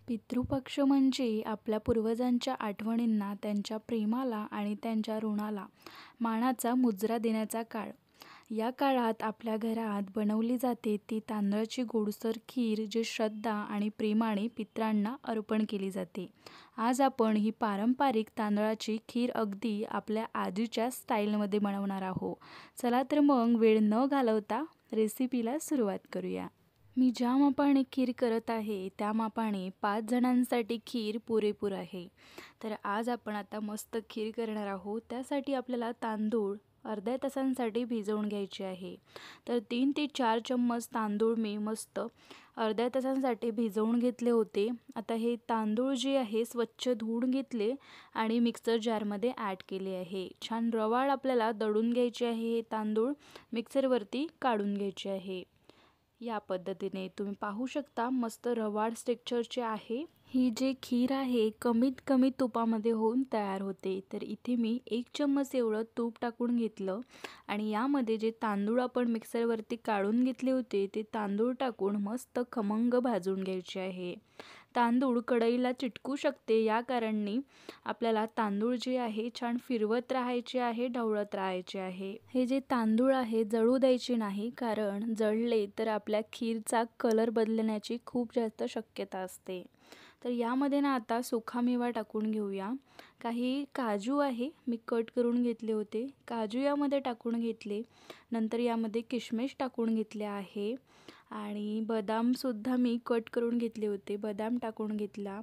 पितृपक्ष म्हणजे आपल्या पूर्वजांच्या आठवणींना, त्यांच्या प्रेमाला आणि त्यांच्या ऋणाला मानाचा मुजरा देण्याचा काळ. या काळात आपल्या घरात बनवली जाते ती तांदळाची गोडसर खीर, जी श्रद्धा आणि प्रेमाने पितरांना अर्पण केली जाते. आज आपण ही पारंपरिक तांदळाची खीर अगदी आपल्या आजीच्या स्टाईलमध्ये बनवणार आहोत. चला तर मग वेळ न घालवता रेसिपीला सुरुवात करूया. मी ज्या मापाने खीर करत आहे त्या मापाने 5 जणांसाठी खीर पुरेपूर आहे. तर आज आपण आता मस्त खीर करणार आहोत. त्यासाठी आपल्याला तांदूळ अर्ध्या तासांसाठी भिजवून घ्यायचे आहे. तर 3 ते 4 चम्मच तांदूळ मी मस्त अर्ध्या तासांसाठी भिजवून घेतले होते. आता हे तांदूळ जे आहे स्वच्छ धुवून घेतले आणि मिक्सर जारमध्ये ॲड केले आहे. छान रवाळ आपल्याला दळून घ्यायचे आहे. हे तांदूळ मिक्सरवरती काढून घ्यायचे आहे. या पद्धतीने तुम्ही पाहू शकता मस्त रवाळ टेक्स्चरचे आहे. ही जी खीर आहे कमीत कमी तुपामध्ये होऊन तयार होते. तर इथे मी 1 चम्मच एवढं तूप टाकून घेतलं आणि यामध्ये जे तांदूळ आपण मिक्सरवरती काढून घेतले होते ते तांदूळ टाकून मस्त खमंग भाजून घ्यायचे आहे. तांदूळ कढईला चिटकू शकते, या कारणाने आपल्याला तांदूळ जे आहे छान फिरवत राहायचे आहे, ढवळत राहायचे आहे. हे जे तांदूळ आहे जळू द्यायचे नाही, कारण जळले तर आपल्या खीरचा कलर बदलण्याची खूप जास्त शक्यता असते. तर यामध्ये ना आता सुकामेवा टाकून घेऊया. काही काजू आहे मी कट करून घेतले होते, काजू यामध्ये टाकून घेतले. नंतर यामध्ये किशमिश टाकून घेतले आहे आणि बदामसुद्धा मी कट करून घेतले होते, बदाम टाकून घेतला.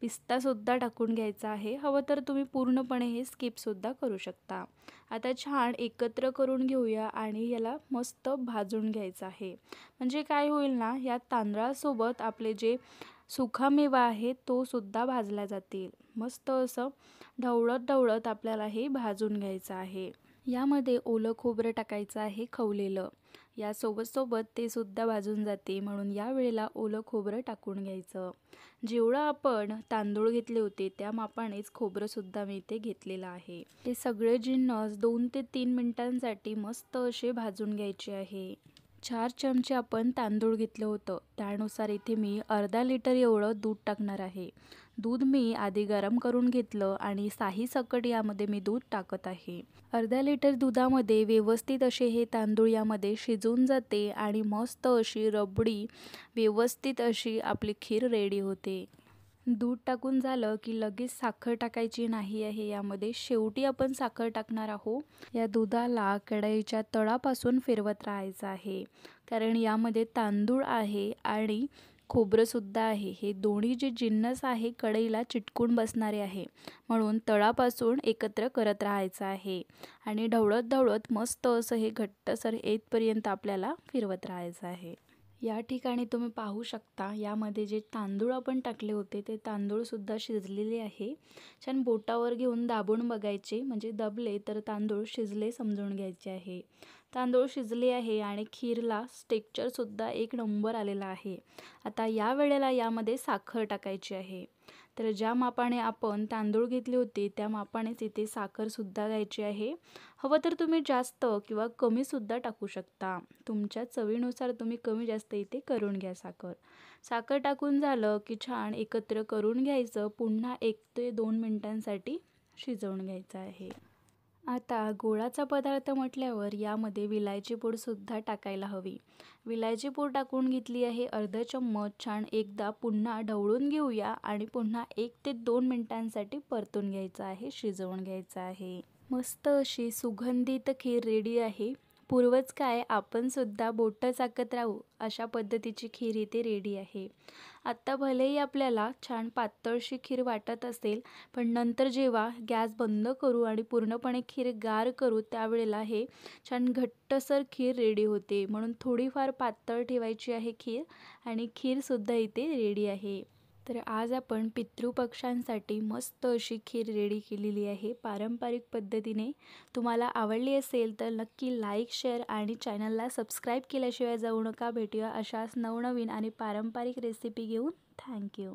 पिस्तासुद्धा टाकून घ्यायचा आहे. हवं तर तुम्ही पूर्णपणे हे स्किपसुद्धा करू शकता. आता छान एकत्र करून घेऊया आणि याला मस्त भाजून घ्यायचं आहे. म्हणजे काय होईल ना, या तांदळासोबत आपले जे सुकामेवा आहे तो सुद्धा भाजला जातील. मस्त असं ढवळत ढवळत आपल्याला हे भाजून घ्यायचं आहे. यामध्ये ओलं खोबरं टाकायचं आहे खवलेलं. यासोबत ते सुद्धा भाजून जाते, म्हणून या वेळेला ओलं खोबरं टाकून घ्यायचं. जेवढं आपण तांदूळ घेतले होते त्या मापानेच खोबरंसुद्धा मी इथे घेतलेलं आहे. हे सगळे जिन्नस 2 ते 3 मिनिटांसाठी मस्त असे भाजून घ्यायचे आहे. 4 चमचे आपण तांदूळ घेतलं होतं, त्यानुसार इथे मी अर्धा लिटर एवढं दूध टाकणार आहे. दूध मी आधी गरम करून घेतलं आणि साहीसकट यामध्ये मी दूध टाकत आहे. अर्धा लिटर दुधामध्ये व्यवस्थित असे हे तांदूळ यामध्ये शिजून जाते आणि मस्त अशी रबडी व्यवस्थित अशी आपली खीर रेडी होते. दूध टाकून झालं की लगेच साखर टाकायची नाही आहे. यामध्ये शेवटी आपण साखर टाकणार आहोत. या दुधाला कढईच्या तळापासून फिरवत राहायचं आहे, कारण यामध्ये तांदूळ आहे आणि खोबरंसुद्धा आहे. हे दोन्ही जे जिन्नस आहे कढईला चिटकून बसणारे आहे, म्हणून तळापासून एकत्र करत राहायचं आहे आणि ढवळत ढवळत मस्त असं हे घट्टसर येतपर्यंत आपल्याला फिरवत राहायचं आहे. या ठिकाणी तुम्ही पाहू शकता यामध्ये जे तांदूळ आपण टाकले होते ते तांदूळसुद्धा शिजलेले आहे. छान बोटावर घेऊन दाबून बघायचे, म्हणजे दबले तर तांदूळ शिजले समजून घ्यायचे आहे. तांदूळ शिजले आहे आणि खीरला टेक्स्चरसुद्धा 1 नंबर आलेला आहे. आता या वेळेला यामध्ये साखर टाकायची आहे. तर ज्या मापाने आपण तांदूळ घेतले होते त्या मापानेच इथे साखरसुद्धा घ्यायची आहे. हवं तर तुम्ही जास्त किंवा कमीसुद्धा टाकू शकता. तुमच्या चवीनुसार तुम्ही कमी जास्त इथे करून घ्या साखर. साखर टाकून झालं की छान एकत्र करून घ्यायचं. पुन्हा 1 ते 2 मिनिटांसाठी शिजवून घ्यायचं आहे. आता गोडाचा पदार्थ म्हटल्यावर यामध्ये विलायची पूडसुद्धा टाकायला हवी. विलायची पूड टाकून घेतली आहे अर्धा चम्मच. छान एकदा पुन्हा ढवळून घेऊया आणि पुन्हा 1 ते 2 मिनिटांसाठी परतून घ्यायचं आहे, शिजवून घ्यायचं आहे. मस्त अशी सुगंधित खीर रेडी आहे. पूर्वज काय आपण सुद्धा बोटं चाकत राहू अशा पद्धतीची खीर इथे रेडी आहे. आत्ता भलेही आपल्याला छान पातळशी खीर वाटत असेल, पण नंतर जेव्हा गॅस बंद करू आणि पूर्णपणे खीर गार करू त्यावेळेला हे छान घट्टसर खीर रेडी होते. म्हणून थोडीफार पातळ ठेवायची आहे खीर आणि खीरसुद्धा इथे रेडी आहे. तर आज आपण पितृपक्षांसाठी मस्त अशी खीर रेडी केलेली आहे पारंपरिक पद्धतीने. तुम्हाला आवडली असेल तर नक्की लाईक, शेअर आणि चॅनलला सबस्क्राईब केल्याशिवाय जाऊ नका. भेटूया अशाच नवनवीन आणि पारंपरिक रेसिपी घेऊन. थँक्यू.